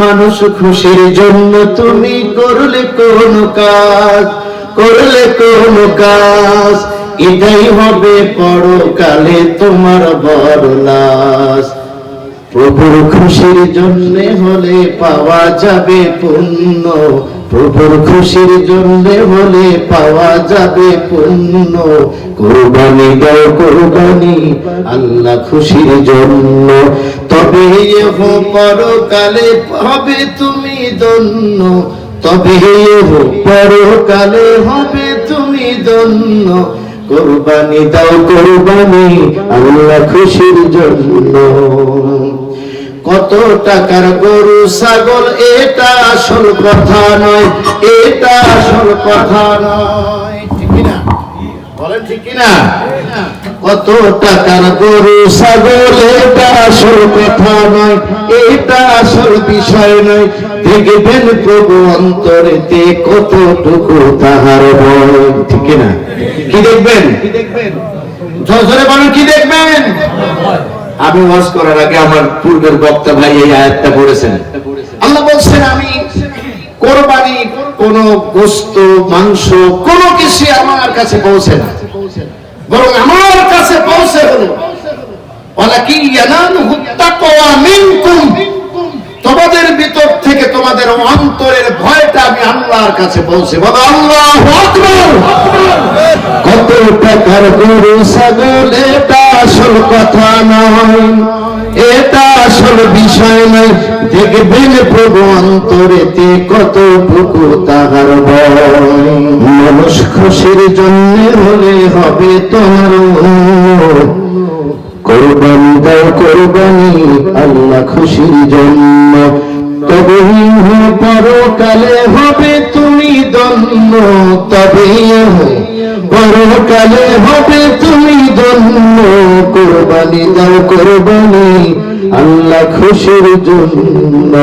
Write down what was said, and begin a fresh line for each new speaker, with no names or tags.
মানুষ খুশির জন্য তুমি করলে কোন কাজ, করলে কোন কাজ, এটাই হবে পরকালে তোমার বড় লাশ। প্রভুর খুশির জন্য হলে পাওয়া যাবে পুণ্য, প্রভুর খুশির জন্য হলে পাওয়া যাবে পুণ্য। কুরবানি দাও কুরবানি আল্লাহ খুশির জন্য, তবে পরকালে হবে তুমি ধন্য, তবে পরকালে হবে তুমি ধন্য। কুরবানি দাও কুরবানি আল্লাহ খুশির জন্য। কত টাকার গরু ছাগল এটা আসল কথা নয়, এটা আসল কথা নয়, ঠিক কিনা বলেন, ঠিক কিনা? কত টাকার গরু ছাগল এটা আসল কথা নয়, এটা আসল বিষয় নয়। দেখবেন প্রভু অন্তরেতে কতটুকু তাহার ভয়, ঠিক কিনা? কি দেখবেন? জোরে বলেন, কি দেখবেন? আমি ওয়াজ করার আগে আমার পূর্বের বক্তা ভাই এই আয়াতটা পড়েছেন। আল্লাহ বলছেন, আমি কোরবানি কোন গোশত মাংস কোনো কিছু আমার কাছে পৌঁছে না, বরং আমার কাছে পৌঁছে হলো ওয়ালাকি ইয়ানালুহু তাকওয়া মিনকুম, তোমাদের ভিতর থেকে তোমাদের অন্তরের ভয়টা আমি আল্লাহর কাছে পৌঁছে। বলো আল্লাহু আকবার। কত টাকার গরু ছাগল এটা আসল কথা নয়, এটা আসল বিষয় নয়। দেখবেন প্রভু অন্তরেতে কতটুকু তাহার ভয়। মানুষ খুশির জন্য হলে হবে তোমার কুরবানি দাও কুরবানি আল্লাহ খুশির জন্য, তবে পরকালে হবে তুমি ধন্য, তবে পরকালে হবে তুমি ধন্য। কুরবানি দাও কুরবানি আল্লাহ খুশির জন্য।